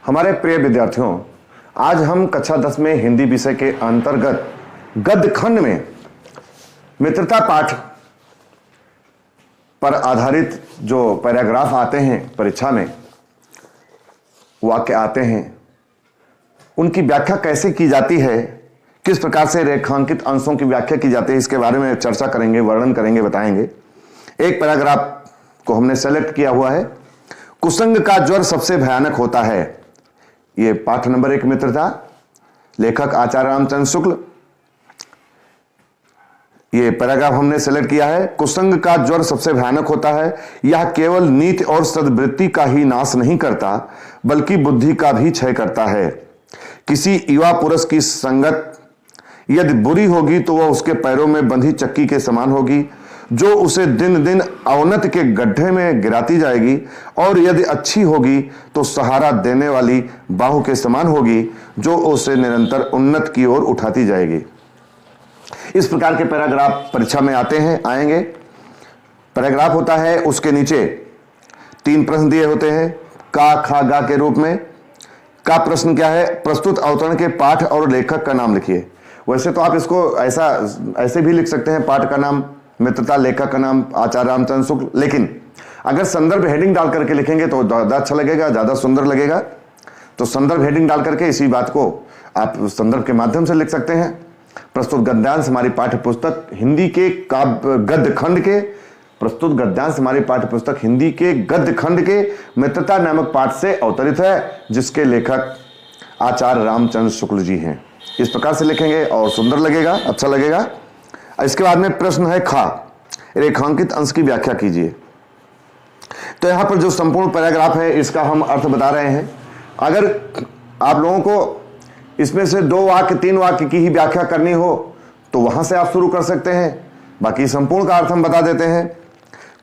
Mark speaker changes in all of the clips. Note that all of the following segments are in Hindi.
Speaker 1: हमारे प्रिय विद्यार्थियों, आज हम कक्षा 10 में हिंदी विषय के अंतर्गत गद्य खंड में मित्रता पाठ पर आधारित जो पैराग्राफ आते हैं, परीक्षा में वाक्य आते हैं, उनकी व्याख्या कैसे की जाती है, किस प्रकार से रेखांकित अंशों की व्याख्या की जाती है, इसके बारे में चर्चा करेंगे, वर्णन करेंगे, बताएंगे। एक पैराग्राफ को हमने सेलेक्ट किया हुआ है। कुसंग का ज्वर सबसे भयानक होता है। ये पाठ नंबर 1 मित्रता, लेखक आचार्य रामचंद्र शुक्ल। ये पैराग्राफ हमने सेलेक्ट किया है। कुसंग का ज्वर सबसे भयानक होता है। यह केवल नीति और सद्वृत्ति का ही नाश नहीं करता, बल्कि बुद्धि का भी क्षय करता है। किसी युवा पुरुष की संगत यदि बुरी होगी तो वह उसके पैरों में बंधी चक्की के समान होगी, जो उसे दिन दिन अवनति के गड्ढे में गिराती जाएगी, और यदि अच्छी होगी तो सहारा देने वाली बाहु के समान होगी, जो उसे निरंतर उन्नत की ओर उठाती जाएगी। इस प्रकार के पैराग्राफ परीक्षा में आएंगे। पैराग्राफ होता है, उसके नीचे 3 प्रश्न दिए होते हैं, का, खा, गा के रूप में। का प्रश्न क्या है? प्रस्तुत अवतरण के पाठ और लेखक का नाम लिखिए। वैसे तो आप इसको ऐसे भी लिख सकते हैं, पाठ का नाम मित्रता, लेखक का नाम आचार्य रामचंद्र शुक्ल, लेकिन अगर संदर्भ हेडिंग डाल करके लिखेंगे तो ज़्यादा अच्छा लगेगा, ज़्यादा सुंदर लगेगा। तो संदर्भ हेडिंग डाल करके इसी बात को आप संदर्भ के माध्यम से लिख सकते हैं। प्रस्तुत गद्यांश हमारी पाठ्य पुस्तक हिंदी के गद्य खंड के प्रस्तुत गद्यांश हमारी पाठ्य पुस्तक हिंदी के गद्य खंड के मित्रता नामक पाठ से अवतरित है, जिसके लेखक आचार्य रामचंद्र शुक्ल जी हैं। इस प्रकार से लिखेंगे और सुंदर लगेगा, अच्छा लगेगा। इसके बाद में प्रश्न है खा, रेखांकित अंश की व्याख्या कीजिए। तो यहां पर जो संपूर्ण पैराग्राफ है, इसका हम अर्थ बता रहे हैं। अगर आप लोगों को इसमें से 2 वाक्य 3 वाक्य की ही व्याख्या करनी हो तो वहां से आप शुरू कर सकते हैं, बाकी संपूर्ण का अर्थ हम बता देते हैं।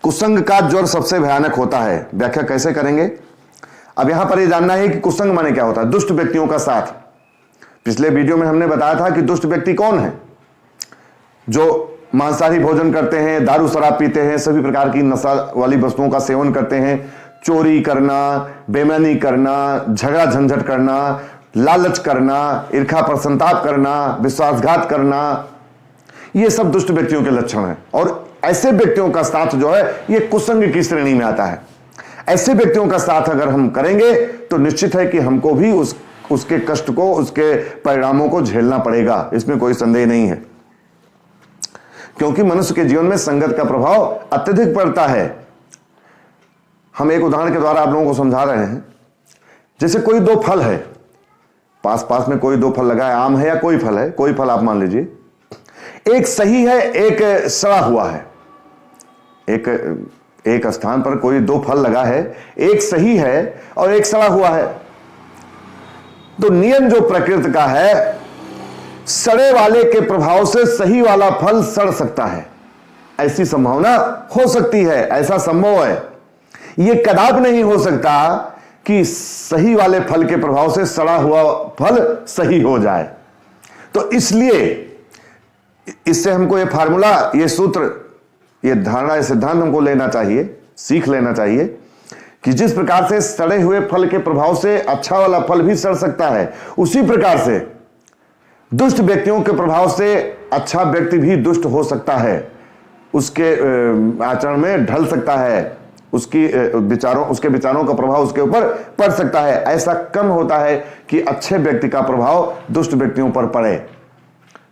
Speaker 1: कुसंग का ज्वर सबसे भयानक होता है, व्याख्या कैसे करेंगे? अब यहां पर यह जानना है कि कुसंग माने क्या होता है। दुष्ट व्यक्तियों का साथ। पिछले वीडियो में हमने बताया था कि दुष्ट व्यक्ति कौन है? जो मांसाहारी भोजन करते हैं, दारू शराब पीते हैं, सभी प्रकार की नशा वाली वस्तुओं का सेवन करते हैं, चोरी करना, बेईमानी करना, झगड़ा झंझट करना, लालच करना, ईर्ष्या पर संताप करना, विश्वासघात करना, ये सब दुष्ट व्यक्तियों के लक्षण हैं। और ऐसे व्यक्तियों का साथ जो है ये कुसंग की श्रेणी में आता है। ऐसे व्यक्तियों का साथ अगर हम करेंगे तो निश्चित है कि हमको भी उसके कष्ट को, उसके परिणामों को झेलना पड़ेगा, इसमें कोई संदेह नहीं है। क्योंकि मनुष्य के जीवन में संगत का प्रभाव अत्यधिक पड़ता है। हम एक उदाहरण के द्वारा आप लोगों को समझा रहे हैं। जैसे कोई 2 फल है, पास में कोई 2 फल लगा है, आम है या कोई फल है, कोई फल आप मान लीजिए। एक सही है, एक सड़ा हुआ है। एक स्थान पर कोई 2 फल लगा है, एक सही है और एक सड़ा हुआ है। तो नियम जो प्रकृति का है, सड़े वाले के प्रभाव से सही वाला फल सड़ सकता है, ऐसी संभावना हो सकती है, ऐसा संभव है। यह कदापि नहीं हो सकता कि सही वाले फल के प्रभाव से सड़ा हुआ फल सही हो जाए। तो इसलिए इससे हमको यह फार्मूला, यह सूत्र, यह धारणा, यह सिद्धांत हमको लेना चाहिए, सीख लेना चाहिए कि जिस प्रकार से सड़े हुए फल के प्रभाव से अच्छा वाला फल भी सड़ सकता है, उसी प्रकार से दुष्ट व्यक्तियों के प्रभाव से अच्छा व्यक्ति भी दुष्ट हो सकता है, उसके आचरण में ढल सकता है, उसके विचारों का प्रभाव उसके ऊपर पड़ सकता है। ऐसा कम होता है कि अच्छे व्यक्ति का प्रभाव दुष्ट व्यक्तियों पर पड़े,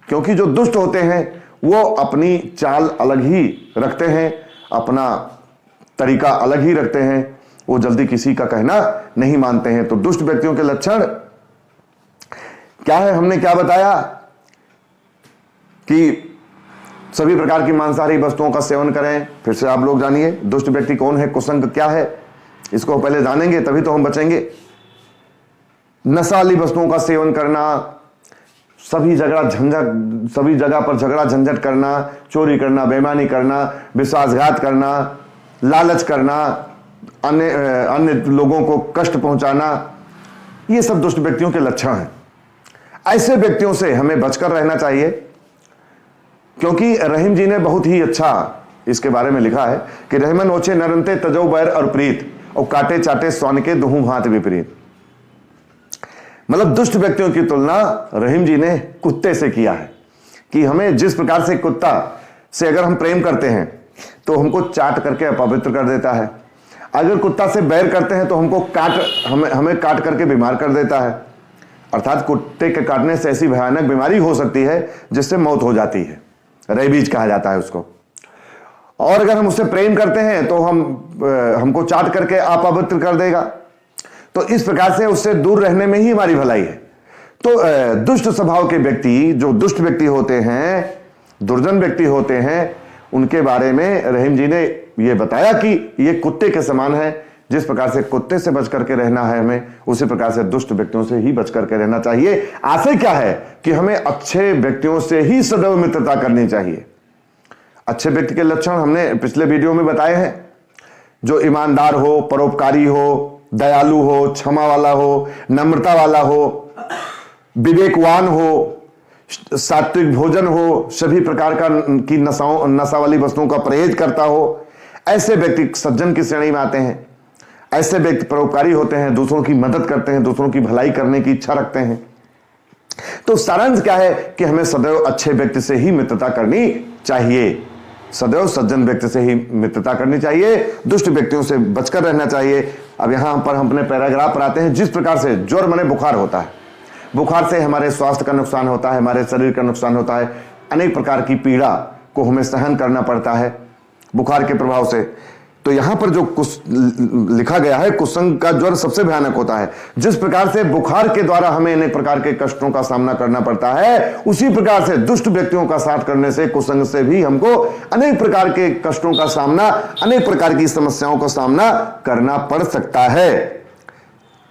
Speaker 1: क्योंकि जो दुष्ट होते हैं वो अपनी चाल अलग ही रखते हैं, अपना तरीका अलग ही रखते हैं, वो जल्दी किसी का कहना नहीं मानते हैं। तो दुष्ट व्यक्तियों के लक्षण क्या है? हमने क्या बताया कि सभी प्रकार की मांसाहारी वस्तुओं का सेवन करें। फिर से आप लोग जानिए दुष्ट व्यक्ति कौन है, कुसंग क्या है, इसको पहले जानेंगे तभी तो हम बचेंगे। नशा वाली वस्तुओं का सेवन करना, सभी जगह पर झगड़ा झंझट करना, चोरी करना, बेईमानी करना, विश्वासघात करना, लालच करना, अन्य लोगों को कष्ट पहुंचाना, ये सब दुष्ट व्यक्तियों के लक्षण हैं। ऐसे व्यक्तियों से हमें बचकर रहना चाहिए, क्योंकि रहीम जी ने बहुत ही अच्छा इसके बारे में लिखा है कि रहमन ओछे नरंते तजो बैर और प्रीत, और काटे चाटे स्वान के दुहू हाथ विपरीत। मतलब दुष्ट व्यक्तियों की तुलना रहीम जी ने कुत्ते से किया है कि हमें जिस प्रकार से कुत्ता से अगर हम प्रेम करते हैं तो हमको चाट करके अपवित्र कर देता है, अगर कुत्ता से बैर करते हैं तो हमें काट करके बीमार कर देता है। अर्थात कुत्ते के काटने से ऐसी भयानक बीमारी हो सकती है जिससे मौत हो जाती है, रेबीज कहा जाता है उसको। और अगर हम उससे प्रेम करते हैं तो हमको चाट करके अपवित्र कर देगा। तो इस प्रकार से उससे दूर रहने में ही हमारी भलाई है। तो दुष्ट स्वभाव के व्यक्ति, जो दुष्ट व्यक्ति होते हैं, दुर्जन व्यक्ति होते हैं, उनके बारे में रहीम जी ने यह बताया कि ये कुत्ते के समान है। जिस प्रकार से कुत्ते से बच करके रहना है हमें, उसी प्रकार से दुष्ट व्यक्तियों से ही बच करके रहना चाहिए। आशय क्या है कि हमें अच्छे व्यक्तियों से ही सदैव मित्रता करनी चाहिए। अच्छे व्यक्ति के लक्षण हमने पिछले वीडियो में बताए हैं, जो ईमानदार हो, परोपकारी हो, दयालु हो, क्षमा वाला हो, नम्रता वाला हो, विवेकवान हो, सात्विक भोजन हो, सभी प्रकार की नशा वाली वस्तुओं का परहेज करता हो। ऐसे व्यक्ति सज्जन की श्रेणी में आते हैं। ऐसे व्यक्ति परोपकारी होते हैं, दूसरों की मदद करते हैं, दूसरों की भलाई करने की इच्छा रखते हैं। तो सारांश क्या है कि हमें सदैव अच्छे व्यक्ति से ही मित्रता करनी चाहिए, सदैव सज्जन व्यक्ति से ही मित्रता करनी चाहिए, दुष्ट व्यक्तियों से बचकर रहना चाहिए। अब यहां पर हम अपने पैराग्राफ पर आते हैं। जिस प्रकार से ज्वर माने बुखार होता है, बुखार से हमारे स्वास्थ्य का नुकसान होता है, हमारे शरीर का नुकसान होता है, अनेक प्रकार की पीड़ा को हमें सहन करना पड़ता है बुखार के प्रभाव से। तो यहां पर जो लिखा गया है, कुसंग का ज्वर सबसे भयानक होता है। जिस प्रकार से बुखार के द्वारा हमें अनेक प्रकार के कष्टों का सामना करना पड़ता है, उसी प्रकार से दुष्ट व्यक्तियों का साथ करने से, कुसंग से भी हमको अनेक प्रकार के कष्टों का सामना, अनेक प्रकार की समस्याओं का सामना करना पड़ सकता है।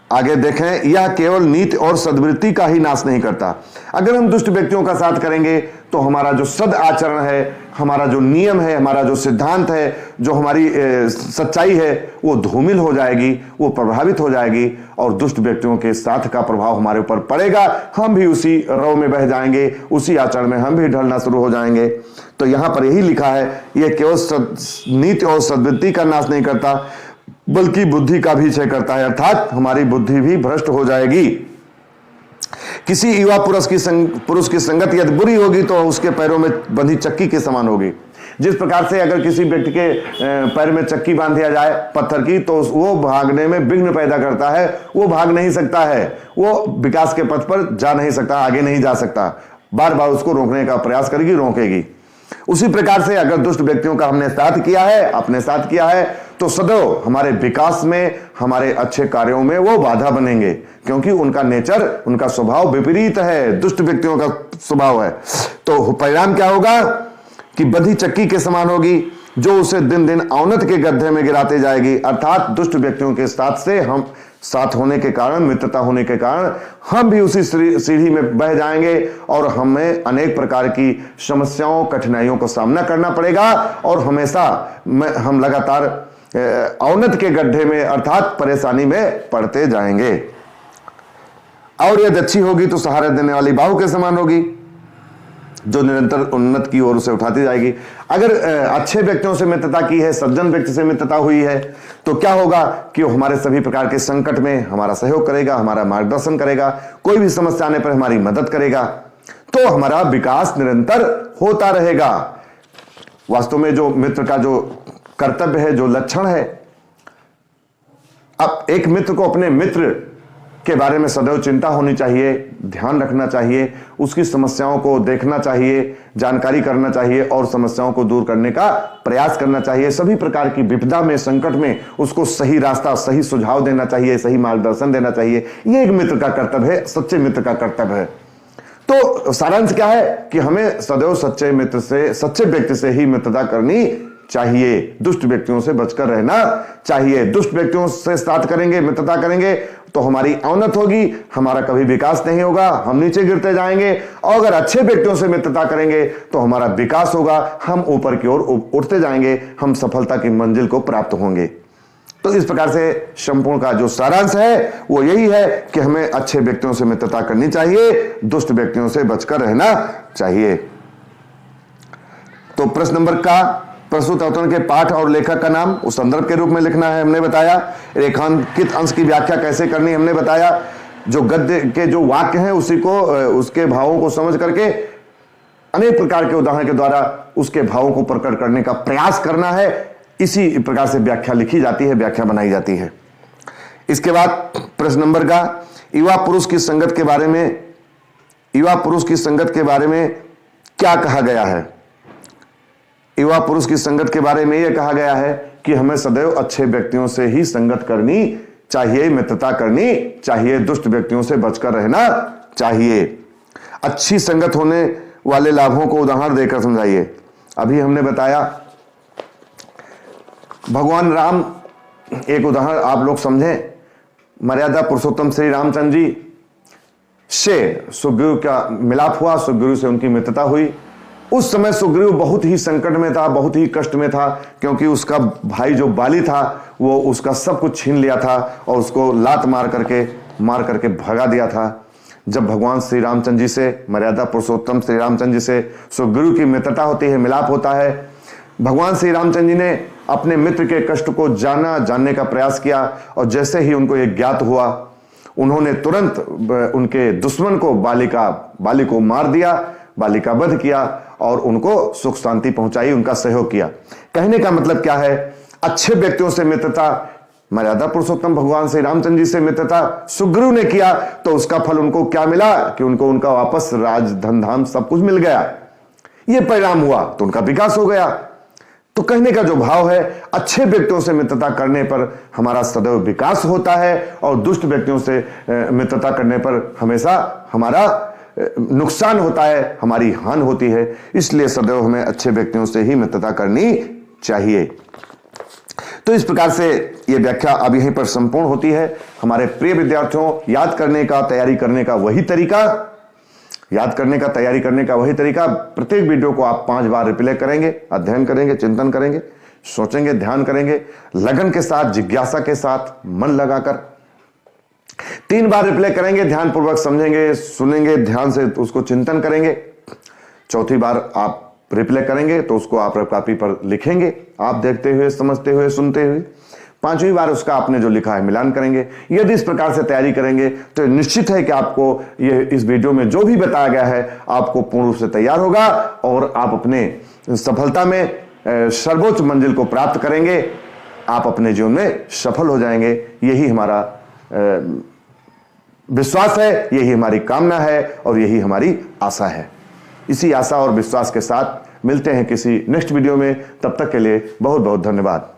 Speaker 1: आगे देखें, यह केवल नीति और सद्वृत्ति का ही नाश नहीं करता। अगर हम दुष्ट व्यक्तियों का साथ करेंगे तो हमारा जो सद आचरण है, हमारा जो नियम है, हमारा जो सिद्धांत है, जो हमारी सच्चाई है, वो धूमिल हो जाएगी, वो प्रभावित हो जाएगी और दुष्ट व्यक्तियों के साथ का प्रभाव हमारे ऊपर पड़ेगा। हम भी उसी रव में बह जाएंगे, उसी आचरण में हम भी ढलना शुरू हो जाएंगे। तो यहां पर यही लिखा है, यह केवल नीति और सद्वृत्ति का नाश नहीं करता बल्कि बुद्धि का भी क्षय करता है। अर्थात हमारी बुद्धि भी भ्रष्ट हो जाएगी। किसी युवा पुरुष की संगत यदि बुरी होगी तो उसके पैरों में बंधी चक्की के समान होगी। जिस प्रकार से अगर किसी व्यक्ति के पैर में चक्की बांध दिया जाए पत्थर की, तो वो भागने में विघ्न पैदा करता है, वो भाग नहीं सकता है, वो विकास के पथ पर जा नहीं सकता, आगे नहीं जा सकता, बार बार उसको रोकने का प्रयास करेगी, रोकेगी। उसी प्रकार से अगर दुष्ट व्यक्तियों का हमने साथ किया है, अपने साथ किया है, तो सदैव हमारे विकास में, हमारे अच्छे कार्यों में वो बाधा बनेंगे, क्योंकि उनका नेचर, उनका स्वभाव विपरीत है, दुष्ट व्यक्तियों का स्वभाव है। तो परिणाम क्या होगा कि बंधी चक्की के समान होगी, जो उसे दिन दिन अवनत के गड्ढे में गिराते जाएगी। अर्थात दुष्ट व्यक्तियों के साथ से हम साथ होने के कारण, मित्रता होने के कारण हम भी उसी सीढ़ी में बह जाएंगे और हमें अनेक प्रकार की समस्याओं, कठिनाइयों का सामना करना पड़ेगा और हमेशा हम लगातार अवनत के गड्ढे में अर्थात परेशानी में पड़ते जाएंगे। और यदि अच्छी होगी तो सहारा देने वाली बाहु के समान होगी, जो निरंतर उन्नत की ओर उसे उठाती जाएगी। अगर अच्छे व्यक्तियों से मित्रता की है, सज्जन व्यक्ति से मित्रता हुई है, तो क्या होगा कि वो हमारे सभी प्रकार के संकट में हमारा सहयोग करेगा, हमारा मार्गदर्शन करेगा, कोई भी समस्या आने पर हमारी मदद करेगा, तो हमारा विकास निरंतर होता रहेगा। वास्तव में जो मित्र का जो कर्तव्य है, जो लक्षण है, अब एक मित्र को अपने मित्र के बारे में सदैव चिंता होनी चाहिए, ध्यान रखना चाहिए, उसकी समस्याओं को देखना चाहिए, जानकारी करना चाहिए और समस्याओं को दूर करने का प्रयास करना चाहिए। सभी प्रकार की विपदा में, संकट में उसको सही रास्ता, सही सुझाव देना चाहिए, सही मार्गदर्शन देना चाहिए। यह एक मित्र का कर्तव्य है, सच्चे मित्र का कर्तव्य है। तो सारांश क्या है कि हमें सदैव सच्चे मित्र से, सच्चे व्यक्ति से ही मित्रता करनी चाहिए, दुष्ट व्यक्तियों से बचकर रहना चाहिए। दुष्ट व्यक्तियों से साथ करेंगे, मित्रता करेंगे तो हमारी अवनत होगी, हमारा कभी विकास नहीं होगा, हम नीचे गिरते जाएंगे। और अगर अच्छे व्यक्तियों से मित्रता करेंगे तो हमारा विकास होगा, हम ऊपर की ओर उठते जाएंगे, हम सफलता की मंजिल को प्राप्त होंगे। तो इस प्रकार से संपूर्ण का जो सारांश है वो यही है कि हमें अच्छे व्यक्तियों से मित्रता करनी चाहिए, दुष्ट व्यक्तियों से बचकर रहना चाहिए। तो प्रश्न नंबर का प्रस्तुत अवतरण के पाठ और लेखक का नाम उस संदर्भ के रूप में लिखना है, हमने बताया। रेखांकित अंश की व्याख्या कैसे करनी हमने बताया। जो गद्य के जो वाक्य हैं उसी को उसके भावों को समझ करके अनेक प्रकार के उदाहरण के द्वारा उसके भावों को प्रकट करने का प्रयास करना है। इसी प्रकार से व्याख्या लिखी जाती है, व्याख्या बनाई जाती है। इसके बाद प्रश्न नंबर का युवा पुरुष की संगत के बारे में, युवा पुरुष की संगत के बारे में क्या कहा गया है? युवा पुरुष की संगत के बारे में यह कहा गया है कि हमें सदैव अच्छे व्यक्तियों से ही संगत करनी चाहिए, मित्रता करनी चाहिए, दुष्ट व्यक्तियों से बचकर रहना चाहिए। अच्छी संगत होने वाले लाभों को उदाहरण देकर समझाइए। अभी हमने बताया भगवान राम, एक उदाहरण आप लोग समझें। मर्यादा पुरुषोत्तम श्री रामचंद्र जी से सुग्रीव का मिलाप हुआ, सुग्रीव से उनकी मित्रता हुई। उस समय सुग्रीव बहुत ही संकट में था, बहुत ही कष्ट में था, क्योंकि उसका भाई जो बाली था वो उसका सब कुछ छीन लिया था और उसको लात मार करके भगा दिया था। जब भगवान श्री रामचंद्र जी से, मर्यादा पुरुषोत्तम श्री रामचंद्र जी से सुग्रीव की मित्रता होती है, मिलाप होता है, भगवान श्री रामचंद्र जी ने अपने मित्र के कष्ट को जानने का प्रयास किया और जैसे ही उनको यह ज्ञात हुआ, उन्होंने तुरंत उनके दुश्मन को बाली को मार दिया, बाली का वध किया और उनको सुख शांति पहुंचाई, उनका सहयोग किया। कहने का मतलब क्या है? अच्छे व्यक्तियों से मित्रता, मर्यादा पुरुषोत्तम भगवान श्री रामचंद्र जी से मित्रता सुग्रीव ने किया तो उसका फल उनको क्या मिला कि उनको उनका वापस राज धन धाम सब कुछ मिल गया। यह परिणाम हुआ तो उनका विकास हो गया। तो कहने का जो भाव है, अच्छे व्यक्तियों से मित्रता करने पर हमारा सदैव विकास होता है और दुष्ट व्यक्तियों से मित्रता करने पर हमेशा हमारा नुकसान होता है, हमारी हानि होती है। इसलिए सदैव हमें अच्छे व्यक्तियों से ही मित्रता करनी चाहिए। तो इस प्रकार से यह व्याख्या अब यहीं पर संपूर्ण होती है। हमारे प्रिय विद्यार्थियों, याद करने का, तैयारी करने का वही तरीका, प्रत्येक वीडियो को आप 5 बार रिप्ले करेंगे, अध्ययन करेंगे, चिंतन करेंगे, सोचेंगे, ध्यान करेंगे, लगन के साथ, जिज्ञासा के साथ, मन लगाकर 3 बार रिप्ले करेंगे, ध्यानपूर्वक समझेंगे, सुनेंगे, ध्यान से उसको चिंतन करेंगे। चौथी बार आप रिप्ले करेंगे तो उसको आप कॉपी पर लिखेंगे, आप देखते हुए, समझते हुए, सुनते हुए। 5वीं बार उसका आपने जो लिखा है मिलान करेंगे। यदि इस प्रकार से तैयारी करेंगे तो निश्चित है कि आपको ये इस वीडियो में जो भी बताया गया है आपको पूर्ण रूप से तैयार होगा और आप अपने सफलता में सर्वोच्च मंजिल को प्राप्त करेंगे। आप अपने जीवन में सफल हो जाएंगे। यही हमारा विश्वास है, यही हमारी कामना है और यही हमारी आशा है। इसी आशा और विश्वास के साथ मिलते हैं किसी नेक्स्ट वीडियो में। तब तक के लिए बहुत बहुत धन्यवाद।